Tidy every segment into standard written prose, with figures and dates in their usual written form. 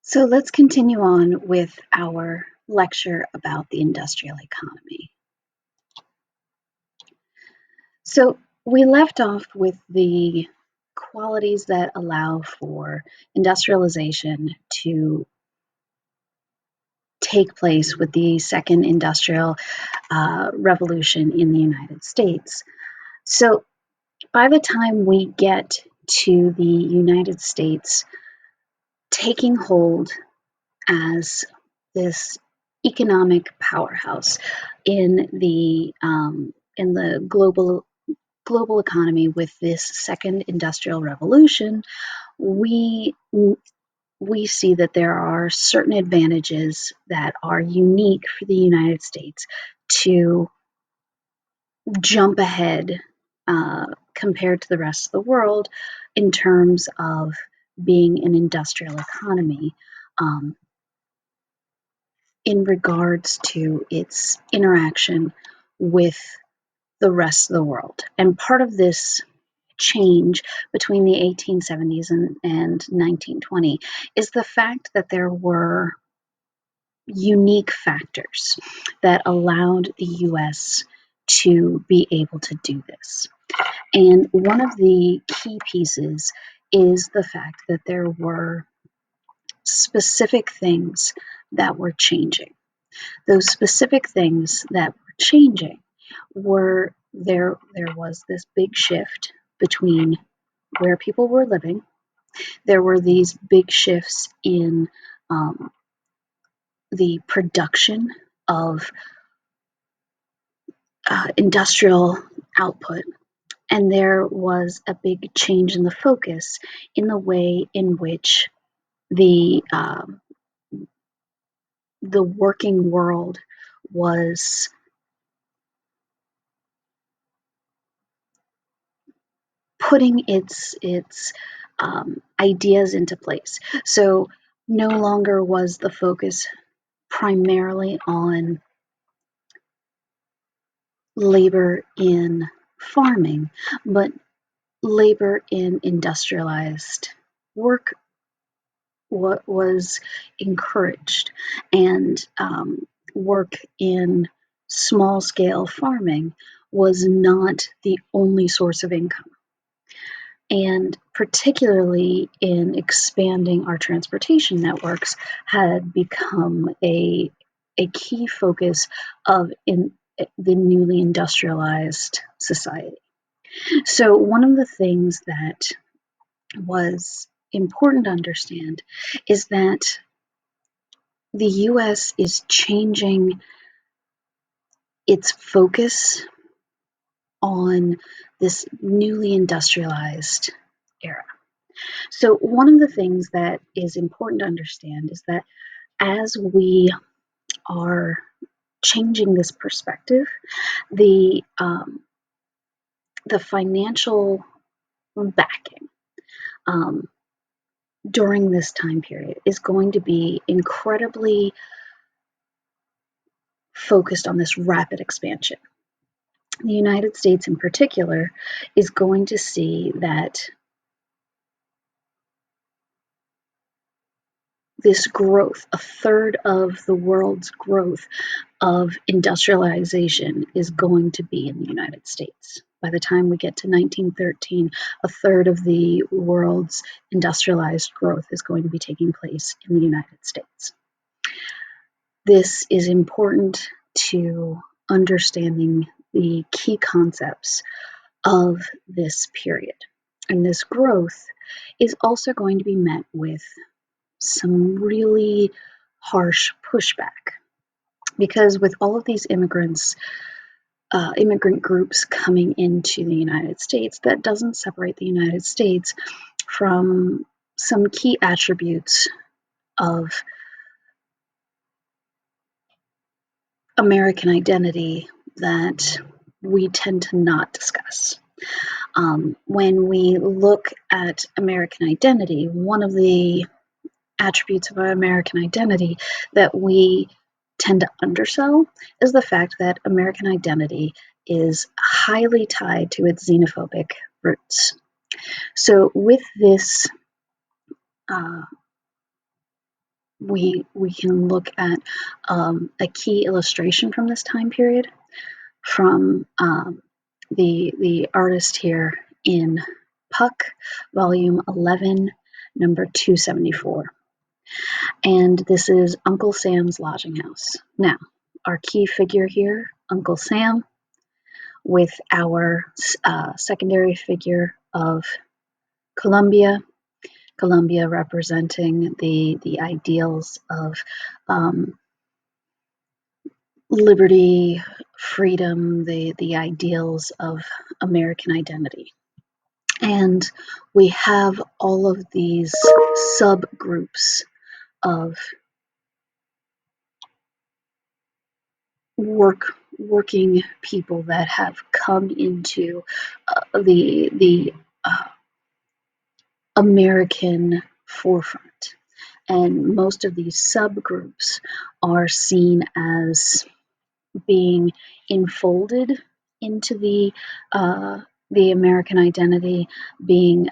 So let's continue on with our lecture about the industrial economy. So we left off with the qualities that allow for industrialization to take place with the second industrial revolution in the United States. So by the time we get to the United States taking hold as this economic powerhouse in the global economy with this second industrial revolution, we we see that there are certain advantages that are unique for the United States to jump ahead compared to the rest of the world in terms of being an industrial economy. In regards to its interaction with the rest of the world. And part of this change between the 1870s and 1920 is the fact that there were unique factors that allowed the US to be able to do this. And one of the key pieces is the fact that there were specific things that were changing. Those specific things that were changing were there was this big shift between where people were living. There were these big shifts in the production of industrial output, and there was a big change in the focus in the way in which the working world was putting its ideas into place. So no longer was the focus primarily on labor in farming, but labor in industrialized work what was encouraged, and work in small scale farming was not the only source of income. And particularly in expanding our transportation networks had become a key focus of in the newly industrialized society. So one of the things that was important to understand is that the US is changing its focus on this newly industrialized era. So one of the things that is important to understand is that as we are changing this perspective, the financial backing during this time period is going to be incredibly focused on this rapid expansion. The United States in particular is going to see that this growth, a third of the world's growth of industrialization, is going to be in the United States. By the time we get to 1913, a third of the world's industrialized growth is going to be taking place in the United States. This is important to understanding the key concepts of this period. And this growth is also going to be met with some really harsh pushback, because with all of these immigrant groups coming into the United States, that doesn't separate the United States from some key attributes of American identity that we tend to not discuss. When we look at American identity, one of the attributes of our American identity that we tend to undersell is the fact that American identity is highly tied to its xenophobic roots. So with this we can look at a key illustration from this time period from the artist here in Puck, volume 11, number 274. And this is Uncle Sam's lodging house. Now, our key figure here, Uncle Sam, with our secondary figure of Columbia representing the ideals of liberty, freedom, the ideals of American identity. And we have all of these subgroups of working people that have come into the American forefront. And most of these subgroups are seen as being enfolded into the American identity, being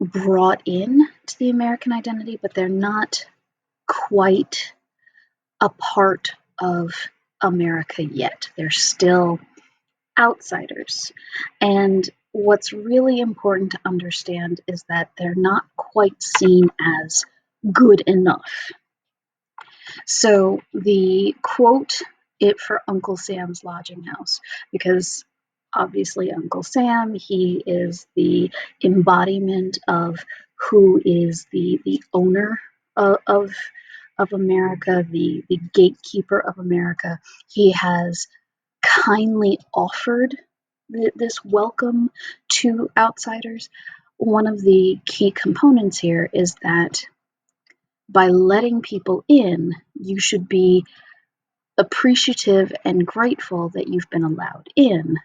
brought in to the American identity, but they're not quite a part of America yet. They're still outsiders. And what's really important to understand is that they're not quite seen as good enough. So the quote it for Uncle Sam's lodging house, because obviously Uncle Sam, he is the embodiment of who is the owner of America, the gatekeeper of America. He has kindly offered this welcome to outsiders. One of the key components here is that by letting people in, you should be appreciative and grateful that you've been allowed in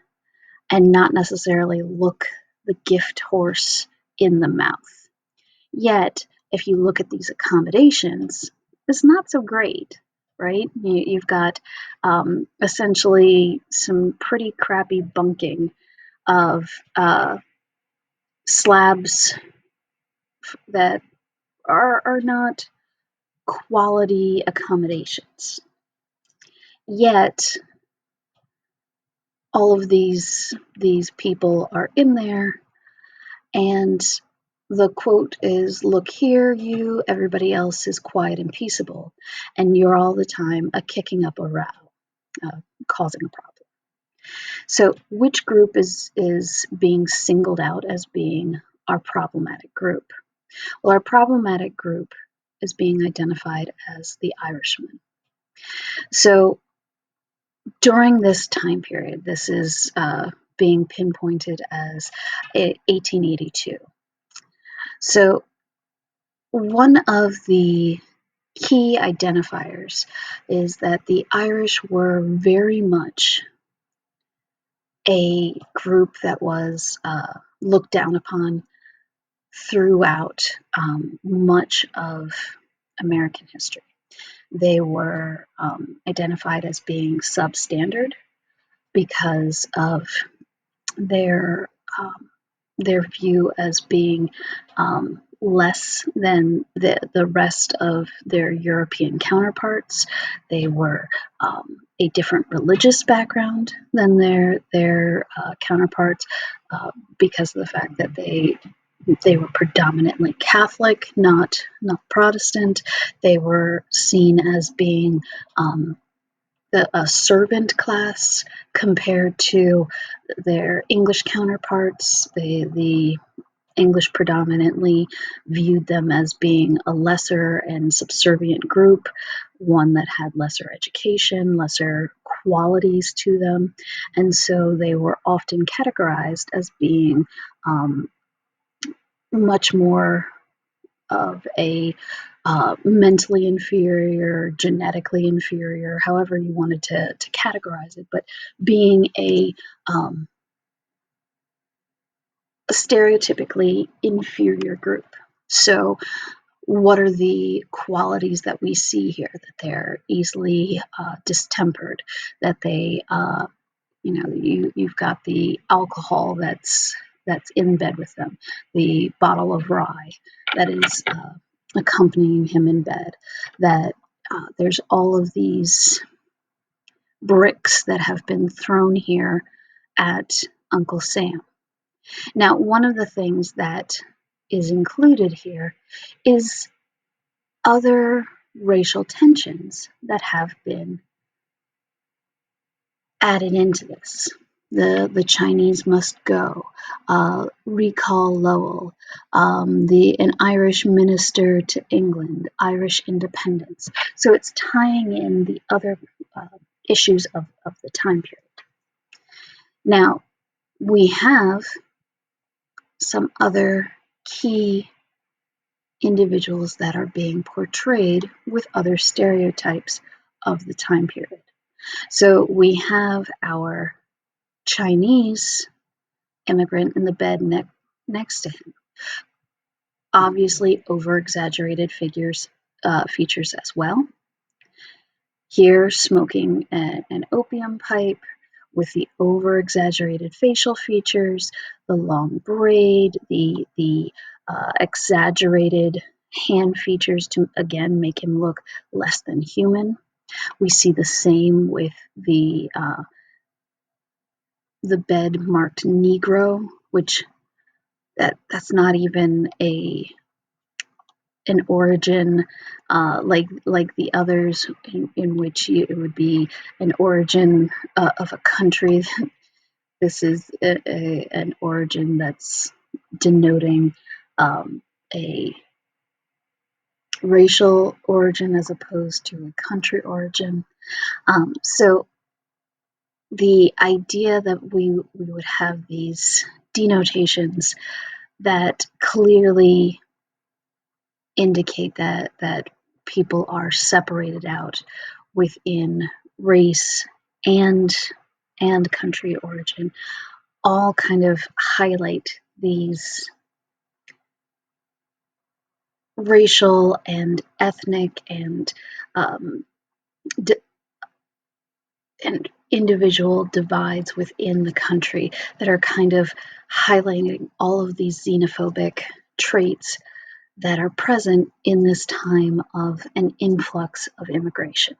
and not necessarily look the gift horse in the mouth. Yet, if you look at these accommodations, it's not so great, right? You've got essentially some pretty crappy bunking of slabs that are not quality accommodations. Yet, all of these people are in there, and the quote is, "Look here, you, everybody else is quiet and peaceable, and you're all the time kicking up a row, causing a problem." So which group is being singled out as being our problematic group? Well, our problematic group is being identified as the Irishmen. So during this time period, this is being pinpointed as 1882. So one of the key identifiers is that the Irish were very much a group that was looked down upon throughout much of American history. They were identified as being substandard because of their view as being less than the rest of their European counterparts. They were a different religious background than their counterparts because of the fact that they were predominantly Catholic, not Protestant. They were seen as being a servant class compared to their English counterparts. The English predominantly viewed them as being a lesser and subservient group, one that had lesser education, lesser qualities to them, and so they were often categorized as being much more of a mentally inferior, genetically inferior, however you wanted to categorize it, but being a stereotypically inferior group. So what are the qualities that we see here? That they're easily distempered, that they, you've got the alcohol that's in bed with them, the bottle of rye that is accompanying him in bed, that there's all of these bricks that have been thrown here at Uncle Sam. Now, one of the things that is included here is other racial tensions that have been added into this. The Chinese must go, recall Lowell, an Irish minister to England, Irish independence. So it's tying in the other issues of the time period. Now, we have some other key individuals that are being portrayed with other stereotypes of the time period. So we have our Chinese immigrant in the bed next to him. Obviously, over-exaggerated features as well. Here, smoking an opium pipe with the over-exaggerated facial features, the long braid, the exaggerated hand features to, again, make him look less than human. We see the same with the bed marked Negro, which that's not even an origin like the others in which it would be an origin of a country. This is an origin that's denoting a racial origin as opposed to a country origin. So the idea that we would have these denotations that clearly indicate that people are separated out within race and country origin all kind of highlight these racial and ethnic and and individual divides within the country that are kind of highlighting all of these xenophobic traits that are present in this time of an influx of immigration.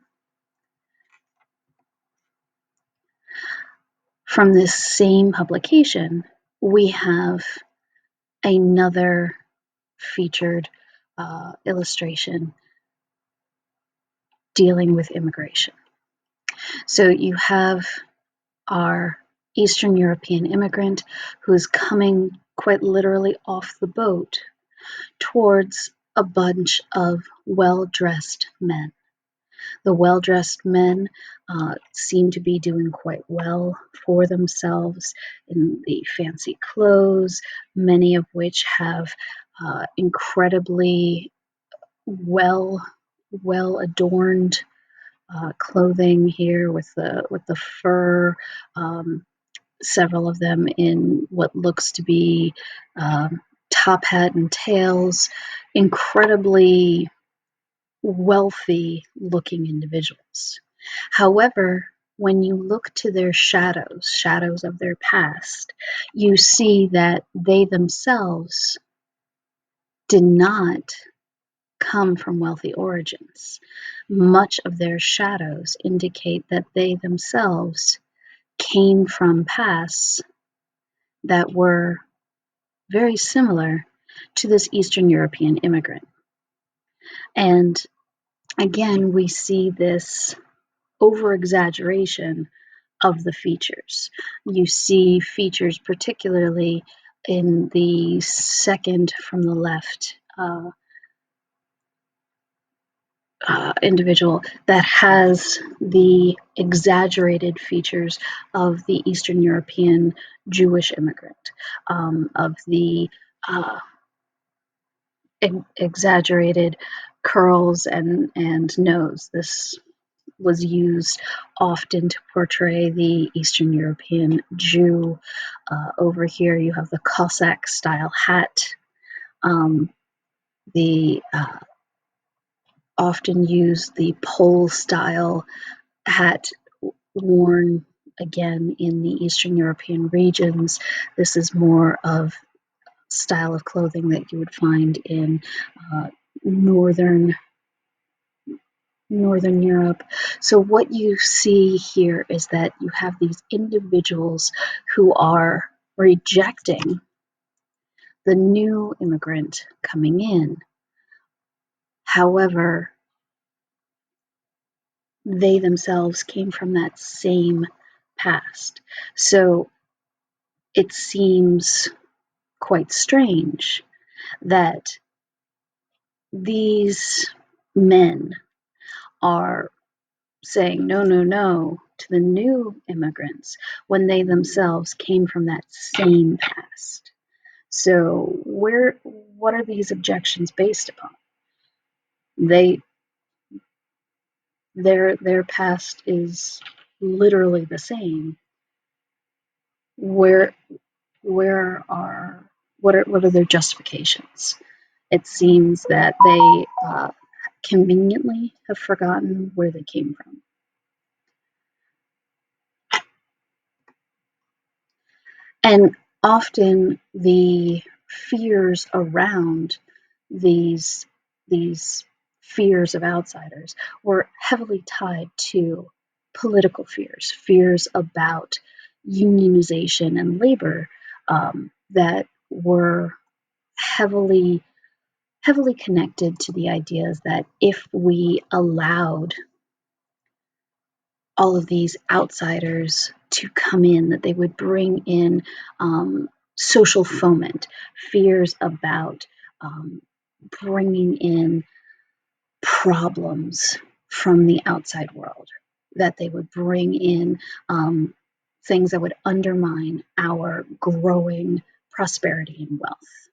From this same publication, we have another featured illustration dealing with immigration. So you have our Eastern European immigrant who is coming quite literally off the boat towards a bunch of well-dressed men. The well-dressed men seem to be doing quite well for themselves in the fancy clothes, many of which have incredibly well adorned clothing here with the fur. Several of them in what looks to be top hat and tails, incredibly wealthy looking individuals. However, when you look to their shadows of their past, you see that they themselves did not come from wealthy origins. Much of their shadows indicate that they themselves came from pasts that were very similar to this Eastern European immigrant. And again, we see this over-exaggeration of the features. You see features particularly in the second from the left individual that has the exaggerated features of the Eastern European Jewish immigrant, of the exaggerated curls and nose. This was used often to portray the Eastern European Jew. Over here you have the Cossack style hat, the often used the pole style hat worn again in the Eastern European regions. This is more of style of clothing that you would find in northern Europe. So what you see here is that you have these individuals who are rejecting the new immigrant coming in. However, they themselves came from that same past. So it seems quite strange that these men are saying no, no, no to the new immigrants when they themselves came from that same past. So what are these objections based upon? They their past is literally the same. Where where are what are their justifications? It seems that they conveniently have forgotten where they came from. And often the fears around these these fears of outsiders were heavily tied to political fears, fears about unionization and labor that were heavily connected to the ideas that if we allowed all of these outsiders to come in, that they would bring in social foment, fears about bringing in problems from the outside world, that they would bring in things that would undermine our growing prosperity and wealth.